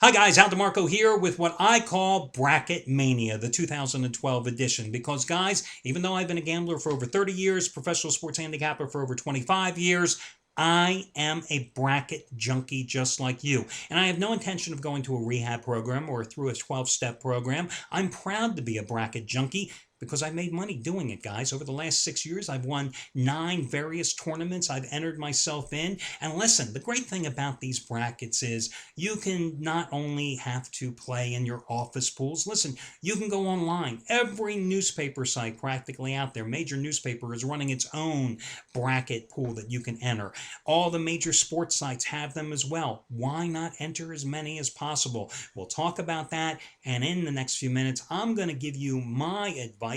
Hi guys, Al DeMarco here with what I call Bracket Mania, the 2012 edition. Because guys, even though I've been a gambler for over 30 years, professional sports handicapper for over 25 years, I am a bracket junkie just like you. And I have no intention of going to a rehab program or through a 12-step program. I'm proud to be a bracket junkie because I made money doing it, guys. Over the last 6 years, I've won 9 various tournaments I've entered myself in. And listen, the great thing about these brackets is you can not only have to play in your office pools, listen, you can go online. Every newspaper site practically out there, major newspaper, is running its own bracket pool that you can enter. All the major sports sites have them as well. Why not enter as many as possible? We'll talk about that, and in the next few minutes, I'm going to give you my advice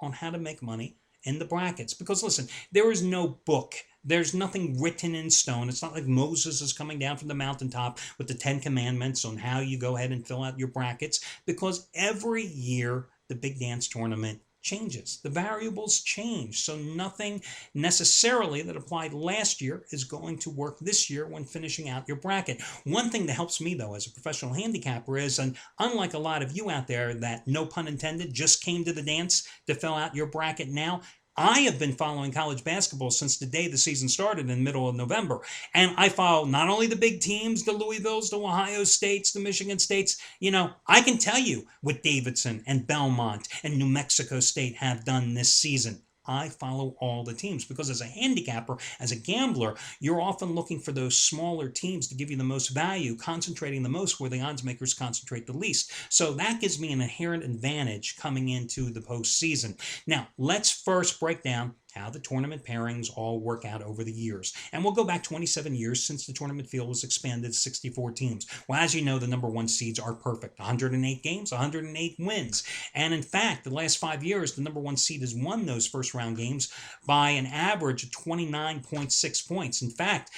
on how to make money in the brackets. Because listen, there is no book. There's nothing written in stone. It's not like Moses is coming down from the mountaintop with the 10 Commandments on how you go ahead and fill out your brackets, because every year the big dance tournament changes. The variables change. So nothing necessarily that applied last year is going to work this year when finishing out your bracket. One thing that helps me, though, as a professional handicapper is, and unlike a lot of you out there that, no pun intended, just came to the dance to fill out your bracket now, I have been following college basketball since the day the season started in the middle of November. And I follow not only the big teams, the Louisvilles, the Ohio States, the Michigan States. I can tell you what Davidson and Belmont and New Mexico State have done this season. I follow all the teams because as a handicapper, as a gambler, you're often looking for those smaller teams to give you the most value, concentrating the most where the odds makers concentrate the least. So that gives me an inherent advantage coming into the postseason. Now, let's first break down how the tournament pairings all work out over the years. And we'll go back 27 years since the tournament field was expanded to 64 teams. Well, as you know, the number one seeds are perfect. 108 games, 108 wins. And in fact, the last 5 years, the number one seed has won those first round games by an average of 29.6 points. In fact,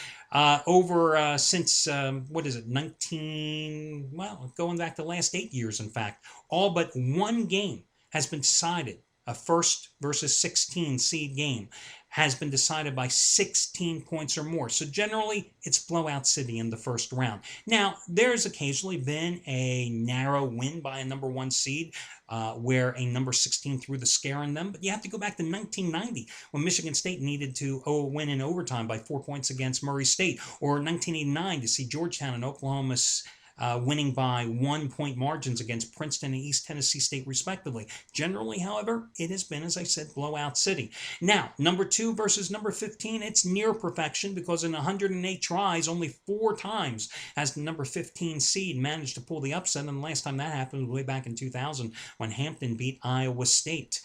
since, 19, going back the last 8 years, in fact, all but one game has been decided. A first versus 16 seed game has been decided by 16 points or more. So generally, it's blowout city in the first round. Now, there's occasionally been a narrow win by a number one seed where a number 16 threw the scare in them. But you have to go back to 1990 when Michigan State needed to win in overtime by 4 points against Murray State, or 1989 to see Georgetown and Oklahoma winning by 1 point margins against Princeton and East Tennessee State, respectively. Generally, however, it has been, as I said, blowout city. Now, number 2 versus number 15, it's near perfection because in 108 tries, only 4 times has the number 15 seed managed to pull the upset, and the last time that happened was way back in 2000 when Hampton beat Iowa State.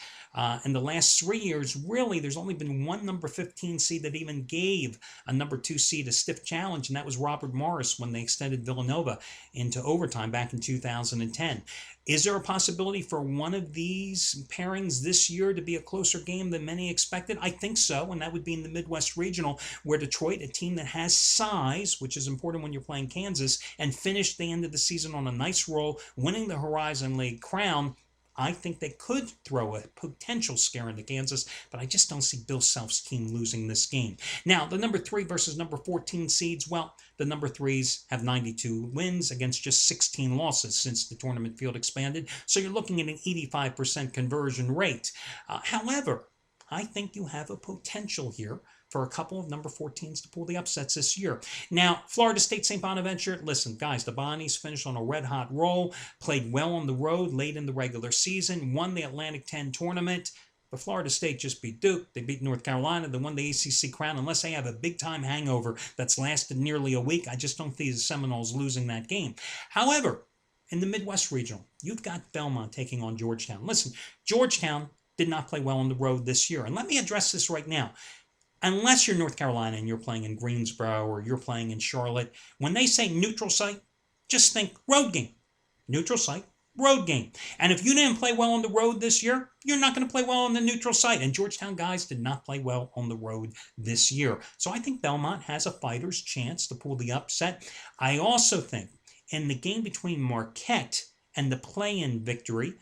In the last 3 years, really, there's only been one number 15 seed that even gave a number 2 seed a stiff challenge, and that was Robert Morris when they extended Villanova into overtime back in 2010. Is there a possibility for one of these pairings this year to be a closer game than many expected? I think so, and that would be in the Midwest Regional, where Detroit, a team that has size, which is important when you're playing Kansas, and finished the end of the season on a nice roll, winning the Horizon League crown. I think they could throw a potential scare into Kansas, but I just don't see Bill Self's team losing this game. Now, the number 3 versus number 14 seeds, well, the number 3s have 92 wins against just 16 losses since the tournament field expanded, so you're looking at an 85% conversion rate. However, I think you have a potential here for a couple of number 14s to pull the upsets this year. Now, Florida State St. Bonaventure, listen, guys, the Bonnies finished on a red-hot roll, played well on the road late in the regular season, won the Atlantic 10 tournament. But Florida State just beat Duke. They beat North Carolina. They won the ACC crown. Unless they have a big-time hangover that's lasted nearly a week, I just don't see the Seminoles losing that game. However, in the Midwest Regional, you've got Belmont taking on Georgetown. Listen, Georgetown did not play well on the road this year. And let me address this right now. Unless you're North Carolina and you're playing in Greensboro or you're playing in Charlotte, when they say neutral site, just think road game. Neutral site, road game. And if you didn't play well on the road this year, you're not going to play well on the neutral site. And Georgetown guys did not play well on the road this year. So I think Belmont has a fighter's chance to pull the upset. I also think in the game between Marquette and the play-in victory,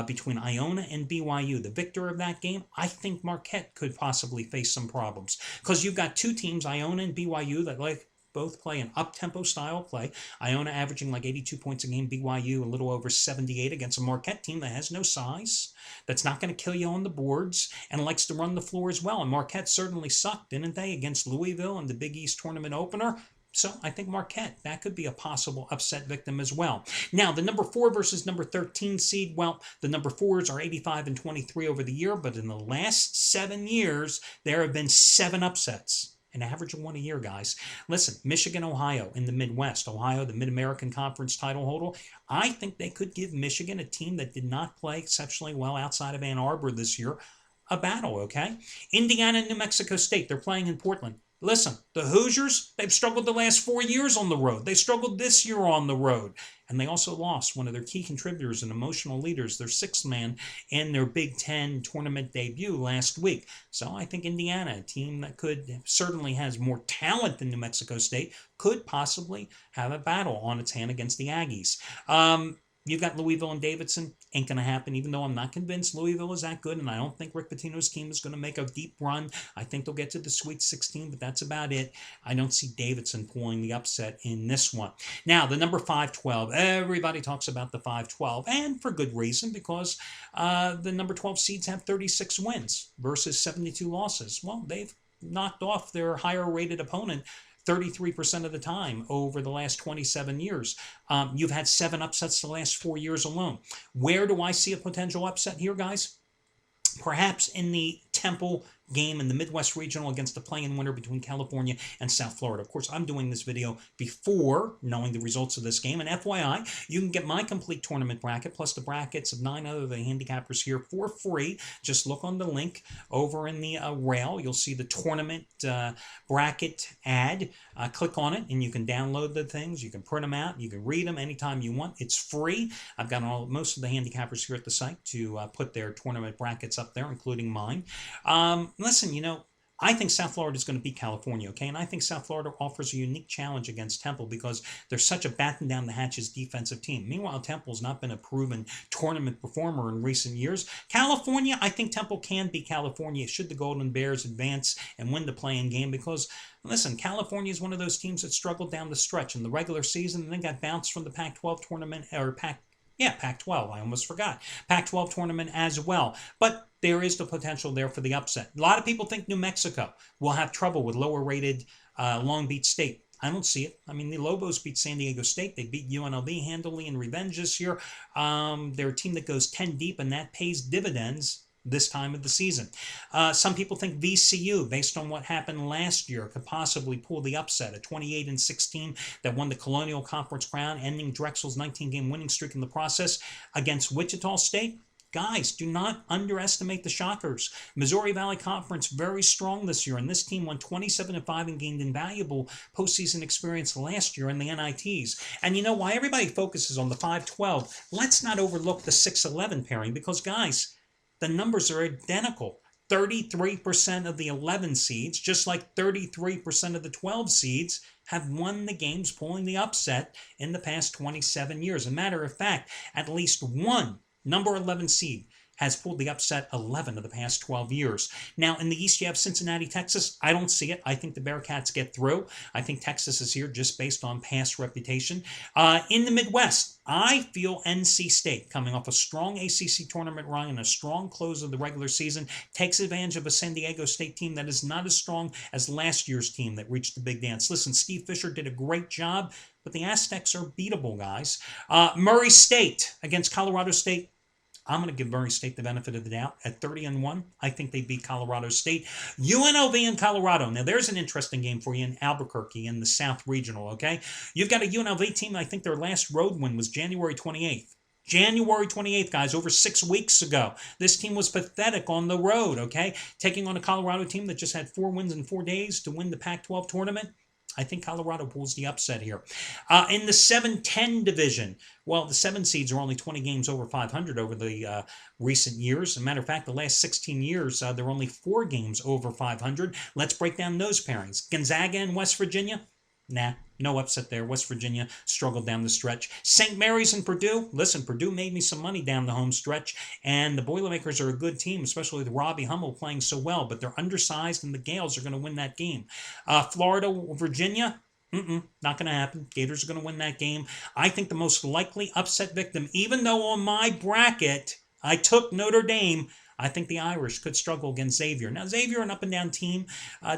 between Iona and BYU, the victor of that game, I think Marquette could possibly face some problems. Because you've got two teams, Iona and BYU, that like both play an up-tempo style play. Iona averaging like 82 points a game. BYU a little over 78 against a Marquette team that has no size, that's not going to kill you on the boards, and likes to run the floor as well. And Marquette certainly sucked, didn't they, against Louisville in the Big East tournament opener? So I think Marquette, that could be a possible upset victim as well. Now, the number 4 versus number 13 seed, well, the number 4s are 85 and 23 over the year, but in the last 7 years, there have been 7 upsets. An average of 1 a year, guys. Listen, Michigan, Ohio in the Midwest. Ohio, the Mid-American Conference title holder. I think they could give Michigan, a team that did not play exceptionally well outside of Ann Arbor this year, a battle, okay? Indiana and New Mexico State, they're playing in Portland. Listen, the Hoosiers, they've struggled the last 4 years on the road. They struggled this year on the road. And they also lost one of their key contributors and emotional leaders, their 6th man, in their Big Ten tournament debut last week. So I think Indiana, a team that certainly has more talent than New Mexico State, could possibly have a battle on its hand against the Aggies. You've got Louisville and Davidson. Ain't going to happen, even though I'm not convinced Louisville is that good, and I don't think Rick Pitino's team is going to make a deep run. I think they'll get to the Sweet 16, but that's about it. I don't see Davidson pulling the upset in this one. Now, the number 5-12. Everybody talks about the 5-12, and for good reason, because the number 12 seeds have 36 wins versus 72 losses. Well, they've knocked off their higher-rated opponent 33% of the time over the last 27 years. You've had 7 upsets the last 4 years alone. Where do I see a potential upset here, guys? Perhaps in the Temple game in the Midwest Regional against the play-in winner between California and South Florida. Of course, I'm doing this video before knowing the results of this game. And FYI, you can get my complete tournament bracket plus the brackets of 9 other the handicappers here for free. Just look on the link over in the rail. You'll see the tournament bracket ad. Click on it and you can download the things. You can print them out. You can read them anytime you want. It's free. I've got most of the handicappers here at the site to put their tournament brackets up there, including mine. Listen, I think South Florida is going to beat California, okay? And I think South Florida offers a unique challenge against Temple because they're such a batten down the hatches defensive team. Meanwhile, Temple's not been a proven tournament performer in recent years. California, I think Temple can beat California should the Golden Bears advance and win the play-in game because, listen, California is one of those teams that struggled down the stretch in the regular season and then got bounced from the Pac-12 tournament, or Pac-12, I almost forgot. Pac-12 tournament as well. But there is the potential there for the upset. A lot of people think New Mexico will have trouble with lower-rated Long Beach State. I don't see it. I mean, the Lobos beat San Diego State. They beat UNLV handily in revenge this year. They're a team that goes 10 deep, and that pays dividends this time of the season. Some people think VCU, based on what happened last year, could possibly pull the upset. A 28-16 that won the Colonial Conference crown, ending Drexel's 19-game winning streak in the process against Wichita State. Guys, do not underestimate the Shockers. Missouri Valley Conference very strong this year, and this team won 27-5 and gained invaluable postseason experience last year in the NITs. And you know why everybody focuses on the 5-12? Let's not overlook the 6-11 pairing because, guys, the numbers are identical. 33% of the 11 seeds, just like 33% of the 12 seeds, have won the games pulling the upset in the past 27 years. As a matter of fact, at least one number 11 seed has pulled the upset 11 of the past 12 years. Now, in the East, you have Cincinnati, Texas. I don't see it. I think the Bearcats get through. I think Texas is here just based on past reputation. In the Midwest, I feel NC State, coming off a strong ACC tournament run and a strong close of the regular season, takes advantage of a San Diego State team that is not as strong as last year's team that reached the big dance. Listen, Steve Fisher did a great job, but the Aztecs are beatable, guys. Murray State against Colorado State. I'm going to give Murray State the benefit of the doubt. At 30-1, I think they beat Colorado State. UNLV and Colorado. Now, there's an interesting game for you in Albuquerque in the South Regional, okay? You've got a UNLV team, I think their last road win was January 28th. January 28th, guys, over 6 weeks ago. This team was pathetic on the road, okay? Taking on a Colorado team that just had 4 wins in 4 days to win the Pac-12 tournament. I think Colorado pulls the upset here. In the 7-10 division, well, the 7 seeds are only 20 games over 500 over the recent years. As a matter of fact, the last 16 years, they're only 4 games over 500. Let's break down those pairings. Gonzaga and West Virginia? Nah, no upset there. West Virginia struggled down the stretch. St. Mary's and Purdue. Listen, Purdue made me some money down the home stretch, and the Boilermakers are a good team, especially with Robbie Hummel playing so well, but they're undersized, and the Gales are going to win that game. Florida, Virginia. Not going to happen. Gators are going to win that game. I think the most likely upset victim, even though on my bracket I took Notre Dame, I think the Irish could struggle against Xavier. Now, Xavier, an up-and-down team,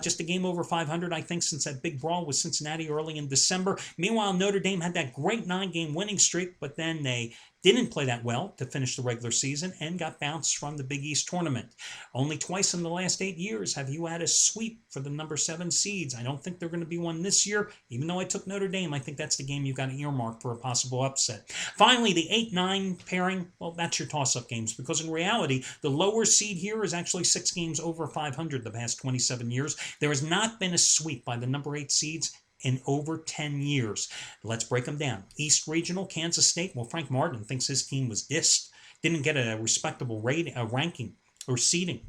just a game over 500, I think, since that big brawl with Cincinnati early in December. Meanwhile, Notre Dame had that great 9-game winning streak, but then they didn't play that well to finish the regular season and got bounced from the Big East tournament. Only twice in the last 8 years have you had a sweep for the number 7 seeds. I don't think they're going to be one this year. Even though I took Notre Dame, I think that's the game you've got to earmark for a possible upset. Finally, the 8-9 pairing, well, that's your toss-up games, because in reality, the lower seed here is actually 6 games over 500 the past 27 years. There has not been a sweep by the number 8 seeds in over 10 years. Let's break them down. East Regional, Kansas State. Well, Frank Martin thinks his team was dissed. Didn't get a respectable ranking or seeding.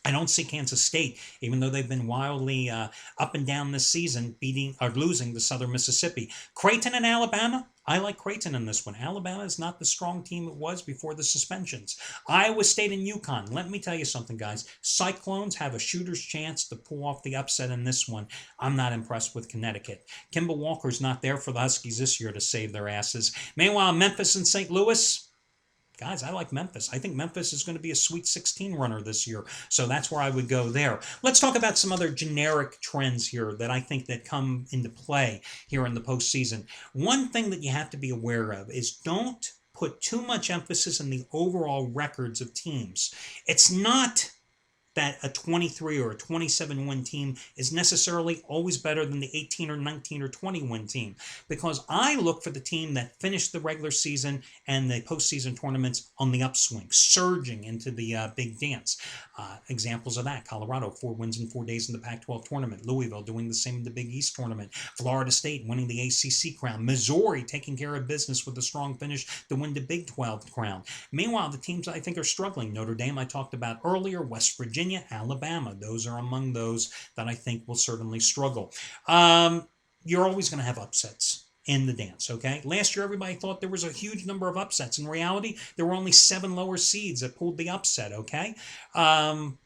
I don't see Kansas State, even though they've been wildly up and down this season, beating or losing to Southern Mississippi. Creighton and Alabama. I like Creighton in this one. Alabama is not the strong team it was before the suspensions. Iowa State and UConn. Let me tell you something, guys. Cyclones have a shooter's chance to pull off the upset in this one. I'm not impressed with Connecticut. Kemba Walker's not there for the Huskies this year to save their asses. Meanwhile, Memphis and St. Louis. Guys, I like Memphis. I think Memphis is going to be a Sweet 16 runner this year, so that's where I would go there. Let's talk about some other generic trends here that I think that come into play here in the postseason. One thing that you have to be aware of is don't put too much emphasis on the overall records of teams. It's not that a 23 or a 27 win team is necessarily always better than the 18 or 19 or 20 win team, because I look for the team that finished the regular season and the postseason tournaments on the upswing, surging into the big dance. Examples of that: Colorado, 4 wins in 4 days in the Pac-12 tournament. Louisville doing the same in the Big East tournament. Florida State winning the ACC crown. Missouri taking care of business with a strong finish to win the Big 12 crown. Meanwhile, the teams I think are struggling: Notre Dame, I talked about earlier, West Virginia, Alabama. Those are among those that I think will certainly struggle. You're always going to have upsets in the dance, okay? Last year, everybody thought there was a huge number of upsets. In reality, there were only 7 lower seeds that pulled the upset, okay? On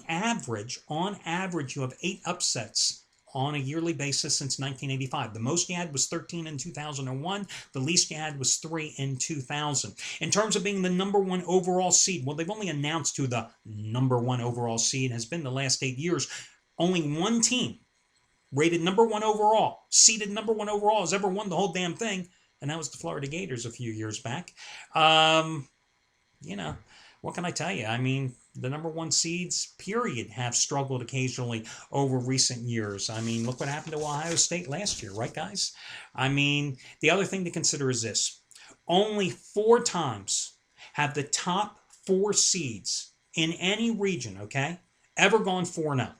average, you have 8 upsets on a yearly basis since 1985. The most you had was 13 in 2001. The least you had was 3 in 2000. In terms of being the number 1 overall seed, well, they've only announced who the number 1 overall seed has been the last 8 years. Only one team rated number 1 overall, seeded number 1 overall, has ever won the whole damn thing, and that was the Florida Gators a few years back. What can I tell you? I mean, the number 1 seeds, period, have struggled occasionally over recent years. I mean, look what happened to Ohio State last year, right, guys? I mean, the other thing to consider is this. Only 4 times have the top 4 seeds in any region, okay, ever gone 4-0.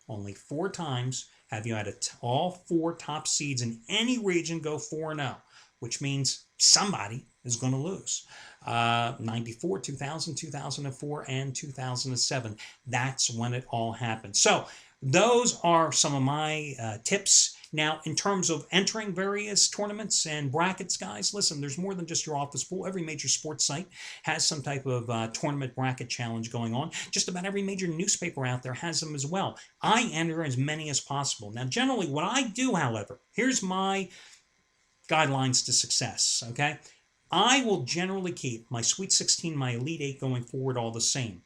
Only 4 times have you had all 4 top seeds in any region go 4-0, which means somebody is going to lose. 94, 2000, 2004, and 2007. That's when it all happened. So those are some of my tips. Now, in terms of entering various tournaments and brackets, guys, listen, there's more than just your office pool. Every major sports site has some type of tournament bracket challenge going on. Just about every major newspaper out there has them as well. I enter as many as possible. Now, generally, what I do, however, here's my guidelines to success, okay? I will generally keep my Sweet 16, my Elite 8 going forward all the same.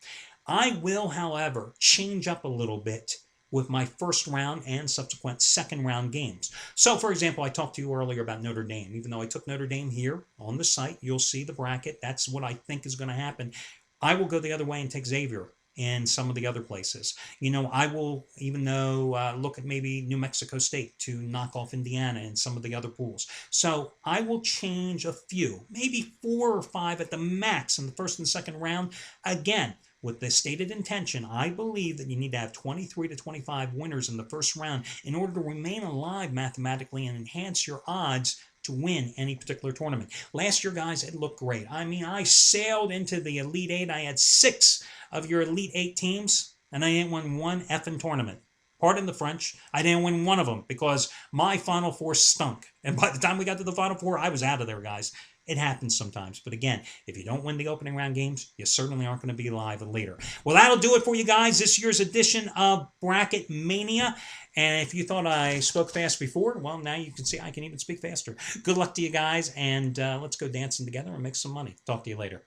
I will, however, change up a little bit with my first round and subsequent second round games. So, for example, I talked to you earlier about Notre Dame. Even though I took Notre Dame here on the site, you'll see the bracket. That's what I think is going to happen. I will go the other way and take Xavier in some of the other places. I will, even though, look at maybe New Mexico State to knock off Indiana and some of the other pools. So I will change a few, maybe 4 or 5 at the max in the first and second round. Again, with the stated intention, I believe that you need to have 23 to 25 winners in the first round in order to remain alive mathematically and enhance your odds to win any particular tournament. Last year, guys, it looked great. I mean, I sailed into the Elite 8. I had 6 of your Elite 8 teams, and I didn't win one effing tournament. Pardon the French. I didn't win one of them because my Final Four stunk. And by the time we got to the Final Four, I was out of there, guys. It happens sometimes. But again, if you don't win the opening round games, you certainly aren't going to be live later. Well, that'll do it for you guys. This year's edition of Bracket Mania. And if you thought I spoke fast before, well, now you can see I can even speak faster. Good luck to you guys, and let's go dancing together and make some money. Talk to you later.